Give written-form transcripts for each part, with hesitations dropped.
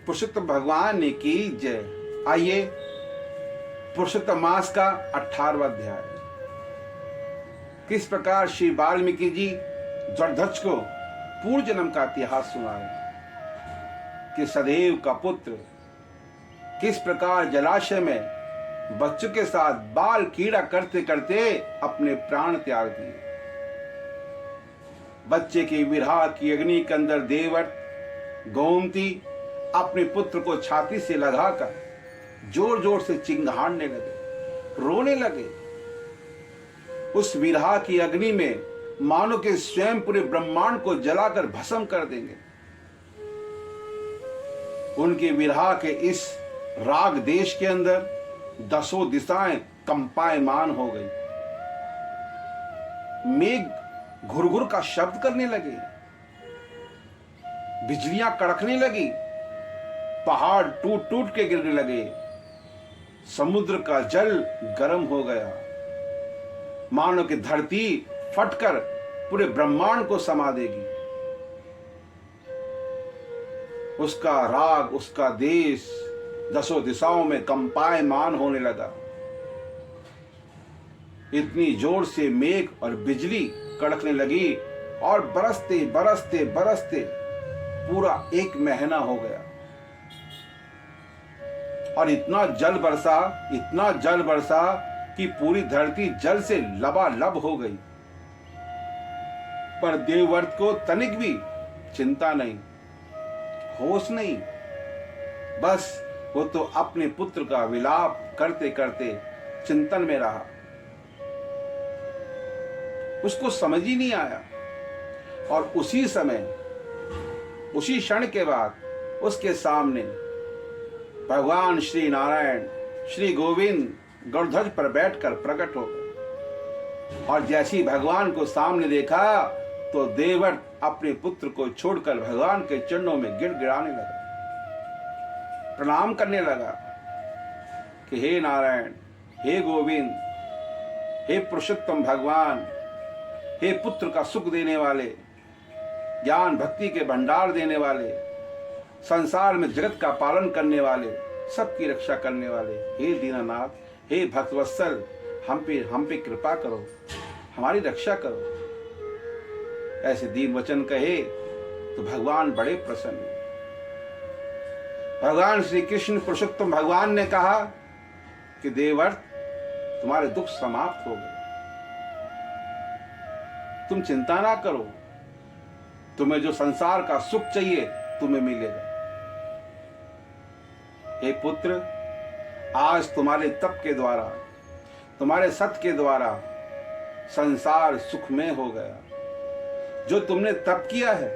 पुरुषोत्तम भगवान ने की जय। आइए पुरुषोत्तम मास का 18वां अध्याय। किस प्रकार श्री वाल्मीकि जी जटाध्वज को पूर्व जन्म का इतिहास सुनाए कि सदैव का पुत्र किस प्रकार जलाशय में बच्चों के साथ बाल कीड़ा करते करते अपने प्राण त्याग दिए। बच्चे की विरह की अग्नि के अंदर देवव्रत गोमती अपने पुत्र को छाती से लगाकर जोर जोर से चिंगाड़ने लगे, रोने लगे। उस विरह की अग्नि में मानो के स्वयं पूरे ब्रह्मांड को जलाकर भस्म कर देंगे। उनकी विरह के इस राग देश के अंदर दसों दिशाएं कंपायमान हो गई। मेघ घुरघुर का शब्द करने लगे, बिजलियां कड़कने लगी, पहाड़ टूट टूट के गिरने लगे, समुद्र का जल गर्म हो गया, मानो कि धरती फटकर पूरे ब्रह्मांड को समा देगी। उसका राग, उसका देश दसों दिशाओं में कंपायमान होने लगा। इतनी जोर से मेघ और बिजली कड़कने लगी और बरसते बरसते बरसते पूरा 1 महीना हो गया। और इतना जल बरसा कि पूरी धरती जल से लबालब हो गई। पर देवव्रत को तनिक भी चिंता नहीं, होश नहीं। बस वो तो अपने पुत्र का विलाप करते करते चिंतन में रहा। उसको समझ ही नहीं आया। और उसी समय, उसी क्षण के बाद उसके सामने भगवान श्री नारायण, श्री गोविंद गरुड़ध्वज पर बैठकर प्रकट हो गए। और जैसी भगवान को सामने देखा तो देवव्रत अपने पुत्र को छोड़कर भगवान के चरणों में गिड़गिड़ाने लगा, प्रणाम करने लगा कि हे नारायण, हे गोविंद, हे पुरुषोत्तम भगवान, हे पुत्र का सुख देने वाले, ज्ञान भक्ति के भंडार देने वाले, संसार में जगत का पालन करने वाले, सबकी रक्षा करने वाले, हे दीनानाथ, हे भक्तवत्सल, हम पे कृपा करो, हमारी रक्षा करो। ऐसे दीन वचन कहे तो भगवान बड़े प्रसन्न हुए। भगवान श्री कृष्ण पुरुषोत्तम भगवान ने कहा कि देवव्रत, तुम्हारे दुख समाप्त हो गए, तुम चिंता ना करो, तुम्हें जो संसार का सुख चाहिए तुम्हें मिलेगा। हे पुत्र, आज तुम्हारे तप के द्वारा, तुम्हारे सत के द्वारा संसार सुखमय हो गया। जो तुमने तप किया है,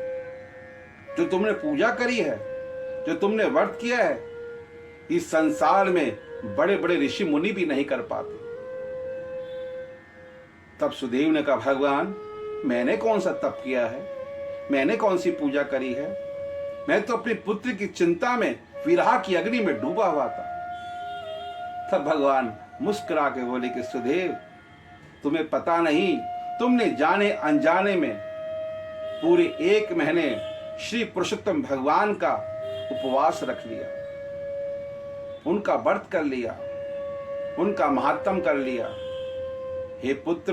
जो तुमने पूजा करी है, जो तुमने व्रत किया है, इस संसार में बड़े बड़े ऋषि मुनि भी नहीं कर पाते। तब सुदेव ने कहा, भगवान, मैंने कौन सा तप किया है, मैंने कौन सी पूजा करी है, मैं तो अपने पुत्र की चिंता में विरह की अग्नि में डूबा हुआ था। तब भगवान मुस्कुरा के बोले कि सुदेव, तुम्हें पता नहीं, तुमने जाने अनजाने में पूरे 1 महीने श्री पुरुषोत्तम भगवान का उपवास रख लिया, उनका व्रत कर लिया, उनका महात्म कर लिया। हे पुत्र,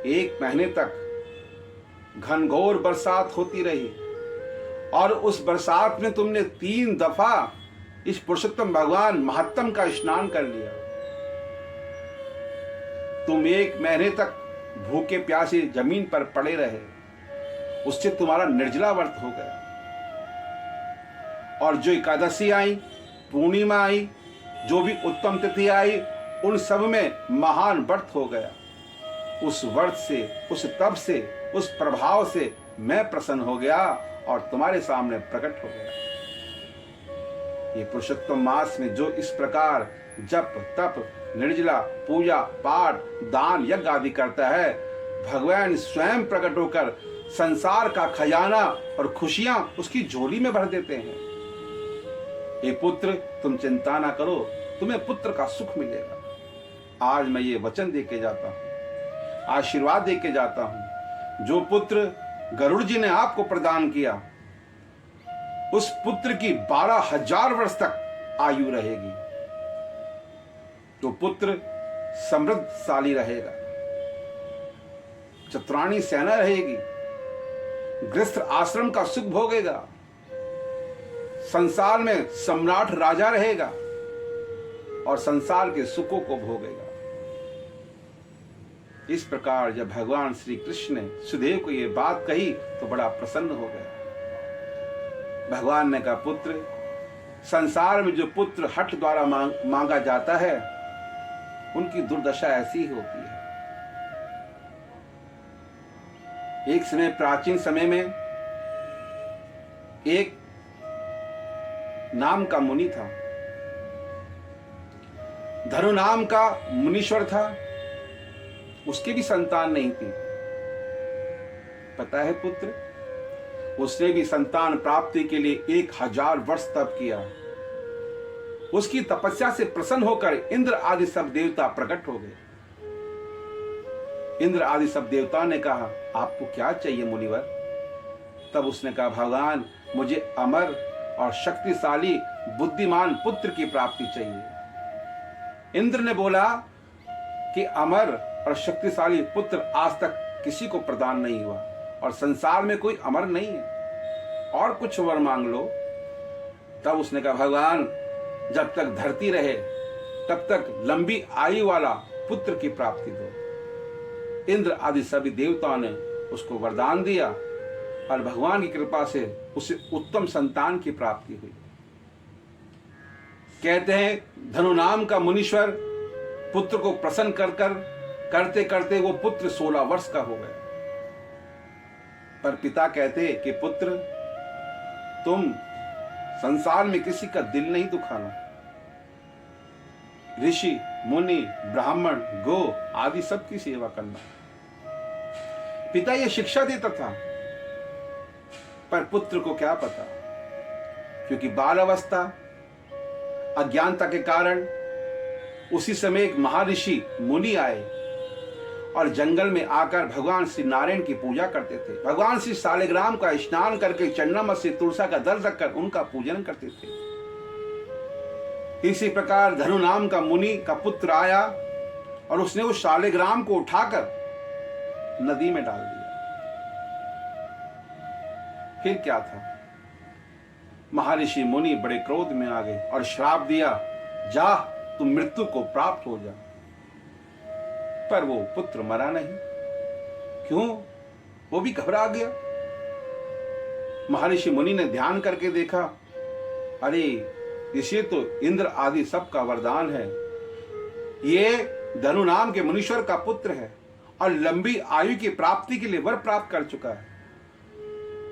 1 महीने तक घनघोर बरसात होती रही और उस बरसात में तुमने 3 दफा इस पुरुषोत्तम भगवान महात्म का स्नान कर लिया। तुम 1 महीने तक भूखे प्यासे जमीन पर पड़े रहे, उससे तुम्हारा निर्जला व्रत हो गया। और जो एकादशी आई, पूर्णिमा आई, जो भी उत्तम तिथि आई, उन सब में महान व्रत हो गया। उस व्रत से, उस तप से, उस प्रभाव से मैं प्रसन्न हो गया और तुम्हारे सामने प्रकट हो गया। ये पुरुषोत्तम मास में जो इस प्रकार जप तप निर्जला पूजा पाठ दान यज्ञ आदि करता है, भगवान स्वयं प्रकट होकर संसार का खजाना और खुशियां उसकी झोली में भर देते हैं। हे पुत्र, तुम चिंता ना करो, तुम्हें पुत्र का सुख मिलेगा। आज मैं ये वचन दे के जाता हूँ, आशीर्वाद दे के जाता हूँ। जो पुत्र गरुड़ जी ने आपको प्रदान किया, उस पुत्र की 12,000 वर्ष तक आयु रहेगी। तो पुत्र समृद्धशाली रहेगा, चतुरानी सेना रहेगी, गृहस्थ आश्रम का सुख भोगेगा, संसार में सम्राट राजा रहेगा और संसार के सुखों को भोगेगा। इस प्रकार जब भगवान श्री कृष्ण ने सुदेव को यह बात कही तो बड़ा प्रसन्न हो गया। भगवान ने कहा, पुत्र, संसार में जो पुत्र हठ द्वारा मांगा जाता है उनकी दुर्दशा ऐसी ही होती है। एक समय, प्राचीन समय में एक नाम का मुनि था, धनु नाम का मुनीश्वर था। उसकी भी संतान नहीं थी। पता है पुत्र, उसने भी संतान प्राप्ति के लिए 1000 वर्ष तप किया। उसकी तपस्या से प्रसन्न होकर इंद्र आदि सब देवता प्रकट हो गए। इंद्र आदि सब देवता ने कहा, आपको क्या चाहिए मुनिवर? तब उसने कहा, भगवान, मुझे अमर और शक्तिशाली बुद्धिमान पुत्र की प्राप्ति चाहिए। इंद्र ने बोला कि अमर और शक्तिशाली पुत्र आज तक किसी को प्रदान नहीं हुआ और संसार में कोई अमर नहीं है, और कुछ वर मांग लो। तब उसने कहा, भगवान, जब तक धरती रहे तब तक लंबी आयु वाला पुत्र की प्राप्ति दो। इंद्र आदि सभी देवताओं ने उसको वरदान दिया और भगवान की कृपा से उसे उत्तम संतान की प्राप्ति हुई। कहते हैं, धनु नाम का मुनीश्वर पुत्र को प्रसन्न करते करते वो पुत्र 16 वर्ष का हो गया। पर पिता कहते कि पुत्र, तुम संसार में किसी का दिल नहीं दुखाना। ऋषि, मुनि, ब्राह्मण, गो आदि सबकी सेवा करना। पिता ये शिक्षा देता था, पर पुत्र को क्या पता, क्योंकि बालावस्था, अज्ञानता के कारण उसी समय एक महर्षि मुनि आए और जंगल में आकर भगवान श्री नारायण की पूजा करते थे। भगवान श्री सालिग्राम का स्नान करके चन्नामत से तुलसा का दल रखकर उनका पूजन करते थे। इसी प्रकार धनु नाम का मुनि का पुत्र आया और उसने उस सालिग्राम को उठाकर नदी में डाल दिया। फिर क्या था, महर्षि मुनि बड़े क्रोध में आ गए और श्राप दिया, जा तुम मृत्यु को प्राप्त हो जा। पर वो पुत्र मरा नहीं। क्यों? वो भी घबरा गया। महर्षि मुनि ने ध्यान करके देखा, अरे इसे तो इंद्र आदि सबका वरदान है, ये धनु नाम के मुनीश्वर का पुत्र है और लंबी आयु की प्राप्ति के लिए वर प्राप्त कर चुका है।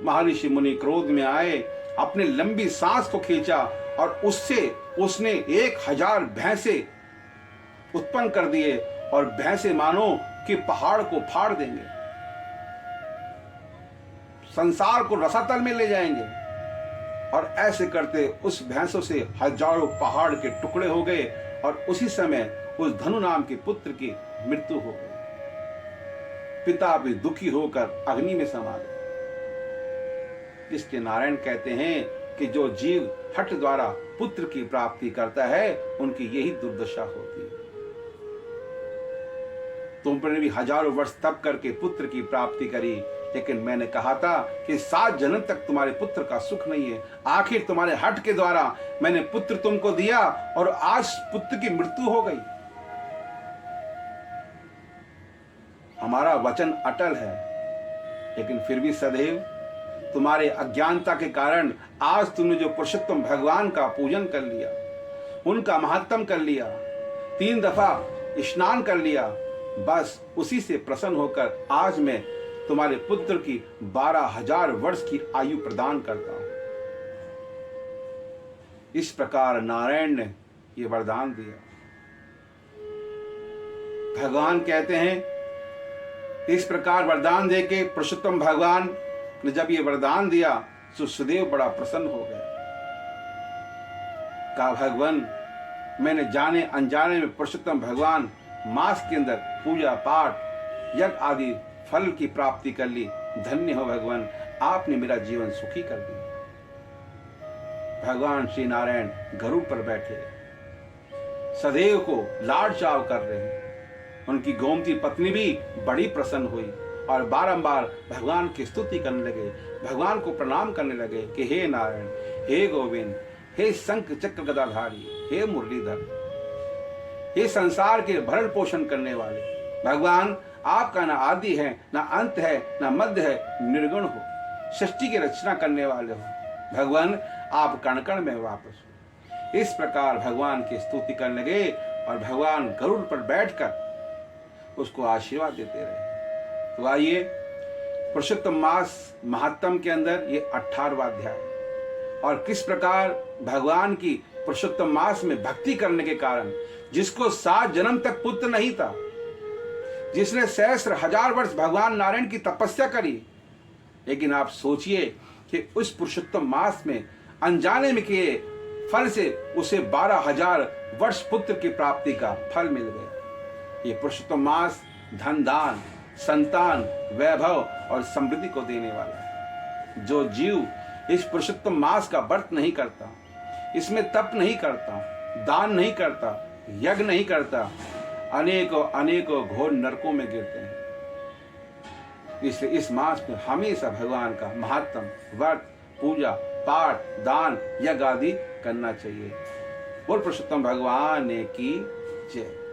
महर्षि मुनि क्रोध में आए, अपने लंबी सांस को खींचा और उससे उसने 1000 भैंसे उत्पन्न कर दिए और भैंसे मानो कि पहाड़ को फाड़ देंगे, संसार को रसातल में ले जाएंगे। और ऐसे करते उस भैंसों से हजारों पहाड़ के टुकड़े हो गए और उसी समय उस धनु नाम के पुत्र की मृत्यु हो गई। पिता भी दुखी होकर अग्नि में समा गए। इसके नारायण कहते हैं कि जो जीव हठ द्वारा पुत्र की प्राप्ति करता है उनकी यही दुर्दशा होती है। तुमने भी हजारों वर्ष तप करके पुत्र की प्राप्ति करी, लेकिन मैंने कहा था कि 7 जन्म तक तुम्हारे पुत्र का सुख नहीं है। आखिर तुम्हारे हठ के द्वारा मैंने पुत्र तुमको दिया और आज पुत्र की मृत्यु हो गई। हमारा वचन अटल है, लेकिन फिर भी सदैव तुम्हारे अज्ञानता के कारण आज तुमने जो पुरुषोत्तम भगवान का पूजन कर लिया, उनका महत्तम कर लिया, 3 दफा स्नान कर लिया, बस उसी से प्रसन्न होकर आज मैं तुम्हारे पुत्र की 12,000 वर्ष की आयु प्रदान करता हूं। इस प्रकार नारायण ने यह वरदान दिया। भगवान कहते हैं, इस प्रकार वरदान देके पुरुषोत्तम भगवान ने जब ये वरदान दिया तो सुदेव बड़ा प्रसन्न हो गया। कहा, भगवान, मैंने जाने अनजाने में पुरुषोत्तम भगवान मास के अंदर पूजा पाठ यज्ञ आदि फल की प्राप्ति कर ली। धन्य हो भगवान, आपने मेरा जीवन सुखी कर दिया। भगवान श्री नारायण गरुड़ पर बैठे सदैव को लाड चाव कर रहे हैं। उनकी गोमती पत्नी भी बड़ी प्रसन्न हुई और बारंबार भगवान की स्तुति करने लगे, भगवान को प्रणाम करने लगे कि हे नारायण, हे गोविंद, हे शंख चक्र गदाधारी, हे मुरलीधर, हे संसार के भरण पोषण करने वाले भगवान, आपका ना आदि है, ना अंत है, ना मध्य है, निर्गुण हो, सृष्टि की रचना करने वाले हो भगवान, आप कण कण में वापस हो। इस प्रकार भगवान की स्तुति करने लगे और भगवान गरुड़ पर बैठकर उसको आशीर्वाद देते रहे। तो आइए पुरुषोत्तम मास महात्म के अंदर ये 18वां अध्याय और किस प्रकार भगवान की पुरुषोत्तम मास में भक्ति करने के कारण जिसको 7 जन्म तक पुत्र नहीं था, जिसने सहस्र हजार वर्ष भगवान नारायण की तपस्या करी, लेकिन आप सोचिए कि उस पुरुषोत्तम मास में अनजाने में किए फल से उसे 12,000 वर्ष पुत्र की प्राप्ति का फल मिल गया। ये पुरुषोत्तम मास धन दान, संतान, वैभव और समृद्धि को देने वाला है। जो जीव इस पुरुषोत्तम मास का व्रत नहीं करता, इसमें तप नहीं करता, दान नहीं करता, यज्ञ नहीं करता, अनेकों अनेकों घोर नरकों में गिरते हैं। इसलिए इस मास में हमेशा भगवान का महात्म, व्रत, पूजा, पाठ, दान, यज्ञ आदि करना चाहिए। बोल पुरुषोत्तम भगवान की जय।